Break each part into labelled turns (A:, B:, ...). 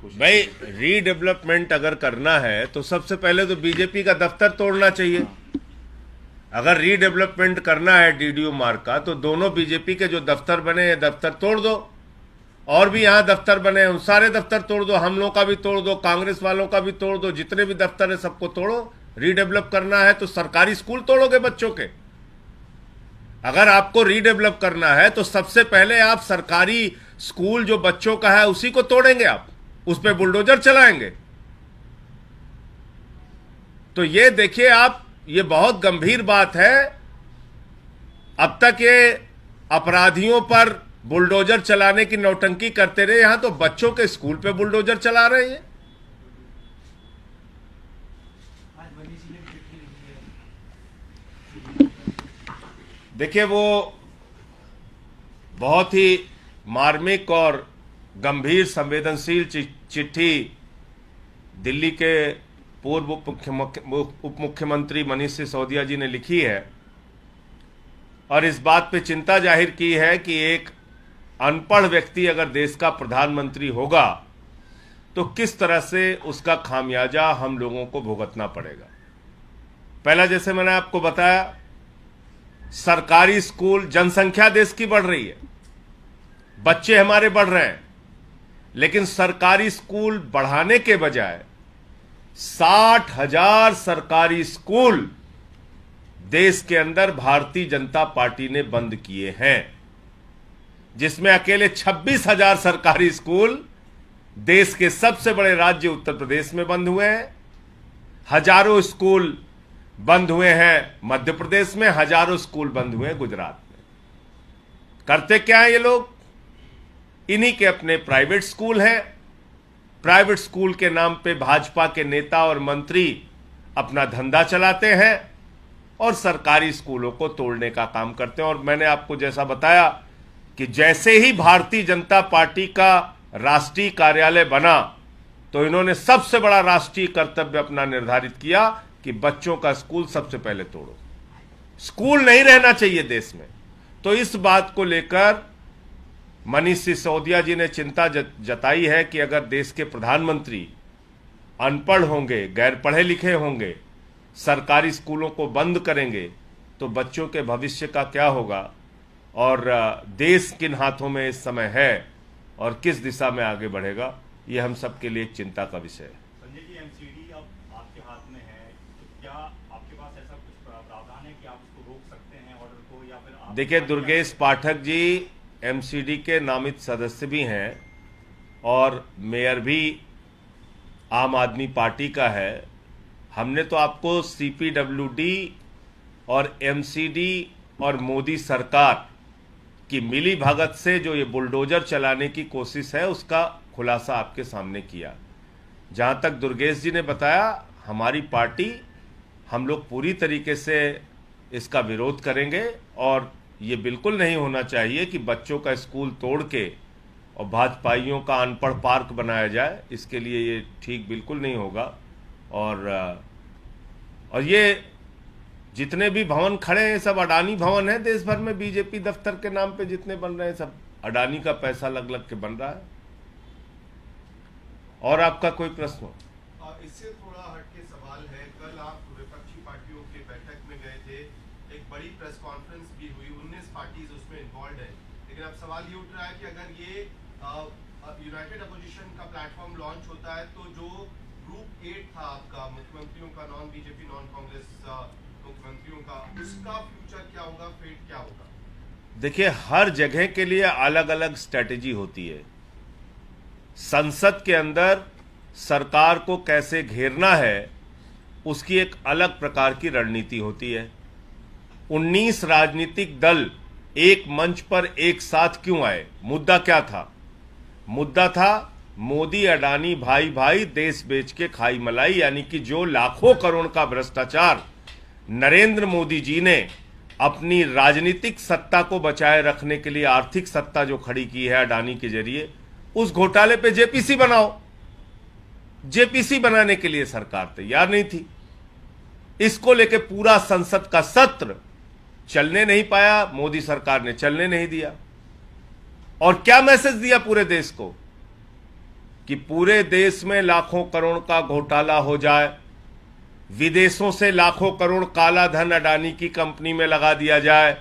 A: कोशिश?
B: भाई रीडेवलपमेंट अगर करना है तो सबसे पहले तो बीजेपी का दफ्तर तोड़ना चाहिए। अगर रीडेवलपमेंट करना है डीडीयू मार्ग का तो दोनों बीजेपी के जो दफ्तर बने हैं दफ्तर तोड़ दो, और भी यहां दफ्तर बने हैं उन सारे दफ्तर तोड़ दो, हम लोगों का भी तोड़ दो, कांग्रेस वालों का भी तोड़ दो, जितने भी दफ्तर है सबको तोड़ो। रीडेवलप करना है तो सरकारी स्कूल तोड़ोगे बच्चों के? अगर आपको रीडेवलप करना है तो सबसे पहले आप सरकारी स्कूल जो बच्चों का है उसी को तोड़ेंगे, आप उस पर बुलडोजर चलाएंगे। तो ये देखिए आप, ये बहुत गंभीर बात है। अब तक ये अपराधियों पर बुलडोजर चलाने की नौटंकी करते रहे, यहां तो बच्चों के स्कूल पे बुलडोजर चला रहे हैं। देखिए वो बहुत ही मार्मिक और गंभीर संवेदनशील चिट्ठी दिल्ली के पूर्व उप मुख्यमंत्री मनीष सिसोदिया जी ने लिखी है और इस बात पे चिंता जाहिर की है कि एक अनपढ़ व्यक्ति अगर देश का प्रधानमंत्री होगा तो किस तरह से उसका खामियाजा हम लोगों को भुगतना पड़ेगा। पहला, जैसे मैंने आपको बताया, सरकारी स्कूल, जनसंख्या देश की बढ़ रही है, बच्चे हमारे बढ़ रहे हैं, लेकिन सरकारी स्कूल बढ़ाने के बजाय 60,000 सरकारी स्कूल देश के अंदर भारतीय जनता पार्टी ने बंद किए हैं, जिसमें अकेले 26,000 सरकारी स्कूल देश के सबसे बड़े राज्य उत्तर प्रदेश में बंद हुए हैं। हजारों स्कूल बंद हुए हैं मध्य प्रदेश में, हजारों स्कूल बंद हुए हैं गुजरात में। करते क्या है ये लोग? इन्हीं के अपने प्राइवेट स्कूल हैं। प्राइवेट स्कूल के नाम पे भाजपा के नेता और मंत्री अपना धंधा चलाते हैं और सरकारी स्कूलों को तोड़ने का काम करते हैं। और मैंने आपको जैसा बताया कि जैसे ही भारतीय जनता पार्टी का राष्ट्रीय कार्यालय बना तो इन्होंने सबसे बड़ा राष्ट्रीय कर्तव्य अपना निर्धारित किया कि बच्चों का स्कूल सबसे पहले तोड़ो। स्कूल नहीं रहना चाहिए देश में। तो इस बात को लेकर मनीष सिसोदिया जी ने चिंता जताई है कि अगर देश के प्रधानमंत्री अनपढ़ होंगे, गैर पढ़े लिखे होंगे, सरकारी स्कूलों को बंद करेंगे तो बच्चों के भविष्य का क्या होगा और देश किन हाथों में इस समय है और किस दिशा में आगे बढ़ेगा, ये हम सबके लिए एक चिंता का विषय है।
A: संजय जी, एमसीडी अब आपके हाथ में है, तो क्या आपके पास ऐसा कुछ प्रावधान है कि आप उसको रोक सकते हैं ऑर्डर को, या फिर आप?
B: देखिए, दुर्गेश पाठक जी एमसीडी के नामित सदस्य भी हैं और मेयर भी आम आदमी पार्टी का है। हमने तो आपको सीपीडब्ल्यूडी और एमसीडी और मोदी सरकार की मिली भगत से जो ये बुलडोजर चलाने की कोशिश है उसका खुलासा आपके सामने किया। जहां तक दुर्गेश जी ने बताया, हमारी पार्टी, हम लोग पूरी तरीके से इसका विरोध करेंगे और ये बिल्कुल नहीं होना चाहिए कि बच्चों का स्कूल तोड़ के और भाजपाइयों का अनपढ़ पार्क बनाया जाए। इसके लिए ये ठीक बिल्कुल नहीं होगा। और ये जितने भी भवन खड़े हैं सब अडानी भवन है देश भर में। बीजेपी दफ्तर के नाम पे जितने बन रहे हैं सब अडानी का पैसा लग लग के बन रहा है। और आपका कोई प्रश्न हो?
C: इससे थोड़ा हटके सवाल है, कल आप विपक्षी पार्टियों की बैठक में गए थे, एक बड़ी प्रेस कॉन्फ्रेंस भी हुई, 19 पार्टीज उसमें इन्वॉल्व है, लेकिन अब सवाल ये उठ रहा है कि अगर ये यूनाइटेड अपोजिशन का प्लेटफॉर्म लॉन्च होता है तो जो ग्रुप 8 था आपका मुख्यमंत्रियों का, नॉन बीजेपी नॉन कांग्रेस मुख्यमंत्रियों का, उसका फ्यूचर क्या होगा, फेट क्या होगा?
B: देखिए, हर जगह के लिए अलग अलग स्ट्रेटेजी होती है। संसद के अंदर सरकार को कैसे घेरना है उसकी एक अलग प्रकार की रणनीति होती है। 19 राजनीतिक दल एक मंच पर एक साथ क्यों आए? मुद्दा क्या था? मुद्दा था मोदी अडानी भाई भाई देश बेच के खाई मलाई, यानी कि जो लाखों करोड़ का भ्रष्टाचार नरेंद्र मोदी जी ने अपनी राजनीतिक सत्ता को बचाए रखने के लिए आर्थिक सत्ता जो खड़ी की है अडानी के जरिए, उस घोटाले पे जेपीसी बनाओ। जेपीसी बनाने के लिए सरकार तैयार नहीं थी। इसको लेके पूरा संसद का सत्र चलने नहीं पाया, मोदी सरकार ने चलने नहीं दिया। और क्या मैसेज दिया पूरे देश को कि पूरे देश में लाखों करोड़ का घोटाला हो जाए, विदेशों से लाखों करोड़ काला धन अडानी की कंपनी में लगा दिया जाए,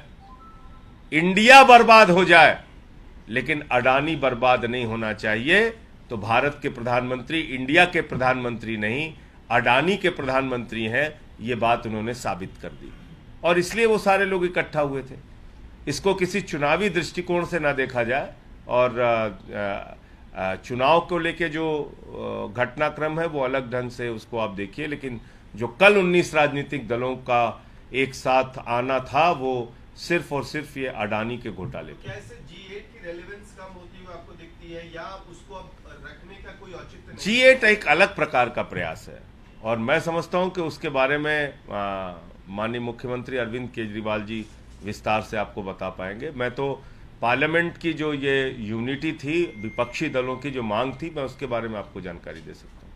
B: इंडिया बर्बाद हो जाए, लेकिन अडानी बर्बाद नहीं होना चाहिए। तो भारत के प्रधानमंत्री इंडिया के प्रधानमंत्री नहीं, अडानी के प्रधानमंत्री हैं, ये बात उन्होंने साबित कर दी। और इसलिए वो सारे लोग इकट्ठा हुए थे। इसको किसी चुनावी दृष्टिकोण से ना देखा जाए, और चुनाव को लेके जो घटनाक्रम है वो अलग ढंग से उसको आप देखिए, लेकिन जो कल 19 राजनीतिक दलों का एक साथ आना था वो सिर्फ और सिर्फ ये अडानी के घोटाले पे।
C: कैसे G8 की रेलेवेंस कम होती हुई आपको दिखती है, या उसको अब रखने का कोई औचित्य नहीं?
B: G8 एक अलग प्रकार का प्रयास है, और मैं समझता हूं कि उसके बारे में माननीय मुख्यमंत्री अरविंद केजरीवाल जी विस्तार से आपको बता पाएंगे। मैं तो पार्लियामेंट की जो ये यूनिटी थी, विपक्षी दलों की जो मांग थी, मैं उसके बारे में आपको जानकारी दे सकता हूं।